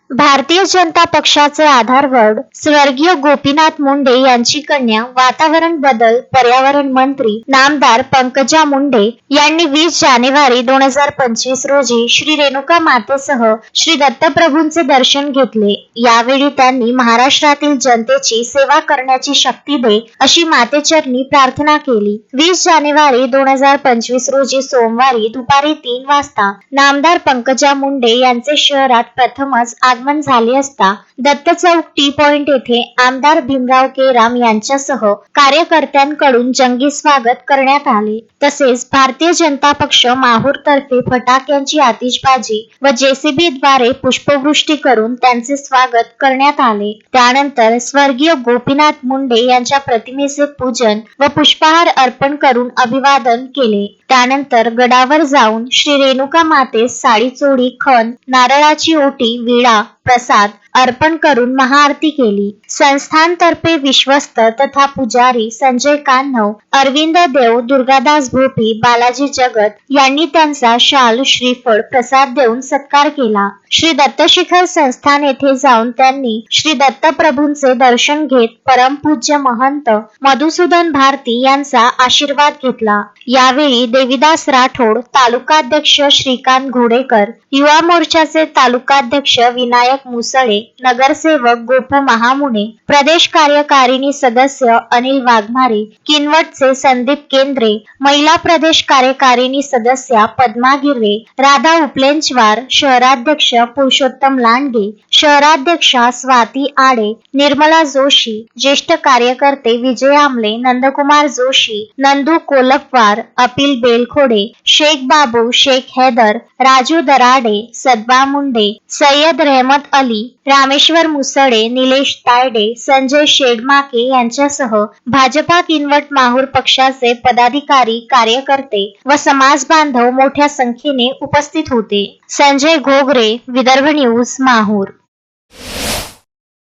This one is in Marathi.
भारतीय जनता पक्षाचे आधारवड स्वर्गीय गोपीनाथ मुंडे यांची कन्या वातावरण बदल पर्यावरण मंत्री नामदार पंकजा मुंडे यांनी 20 जानेवारी 2025 रोजी श्री रेणुका मातेसह श्री दत्तप्रभूंचे दर्शन घेतले। यावेळी त्यांनी महाराष्ट्रातील जनतेची सेवा करण्याची शक्ती दे अशी मातेचरणी प्रार्थना केली। 20 जानेवारी 2025 रोजी सोमवारी दुपारी 3 वाजता नामदार पंकजा मुंडे यांचे शहरात प्रथमच आगमन झाले असता दत्त चौक टी पॉइंट येथे आमदार भीमराव केराम यांच्यासह कार्यकर्त्यांकडून जंगी स्वागत करण्यात आले। तसेच भारतीय जनता पक्ष माहूर तर्फे फटाक्यांची आतिषबाजी व जेसीबी द्वारे पुष्पवृष्टी करून त्यांचे स्वागत करण्यात आले। त्यानंतर स्वर्गीय गोपीनाथ मुंडे यांच्या प्रतिमेचे पूजन व पुष्पहार अर्पण करून अभिवादन केले। त्यानंतर गडावर जाऊन श्री रेणुका मातेस साडी चोळी खण नारळाची ओटी विडा प्रसाद अर्पण करून महाआरती केली। संस्थानतर्फे विश्वस्त तथा पुजारी संजय कान्हव अरविंद देव दुर्गादास भोपी बालाजी जगत यांनी त्यांचा शाल श्रीफळ प्रसाद देऊन सत्कार केला। श्री दत्तशिखर संस्थान येथे जाऊन त्यांनी श्री दत्तप्रभूंचे दर्शन घेत परमपूज्य महंत मधुसूदन भारती यांचा आशीर्वाद घेतला। यावेळी देवीदास राठोड तालुकाध्यक्ष श्रीकांत घोडेकर युवा मोर्चाचे तालुकाध्यक्ष विनायक मुसळे नगरसेवक गोपू महामुने प्रदेश कार्यकारिणी सदस्य अनिल वाघमारे किनवटचे संदीप केंद्रे महिला प्रदेश कार्यकारिणी सदस्या पद्मा गिर्रे राधा उपलेंचवार शहराध्यक्ष पुरुषोत्तम लांडगे शहराध्यक्षा स्वाती आडे निर्मला जोशी ज्येष्ठ कार्यकर्ते विजय आमले नंदकुमार जोशी नंदू कोलपवार अपिल बेलखोडे शेख बाबू शेख हैदर राजू दराडे सदबा मुंडे सय्यद रहमत अली रामेश्वर मुसळे निलेश तायडे संजय शेडमाके यांच्यासह भाजपा किनवट माहूर पक्षाचे पदाधिकारी कार्यकर्ते व समाज बांधव मोठ्या संख्येने उपस्थित होते। संजय घोगरे विदर्भ न्यूज माहूर।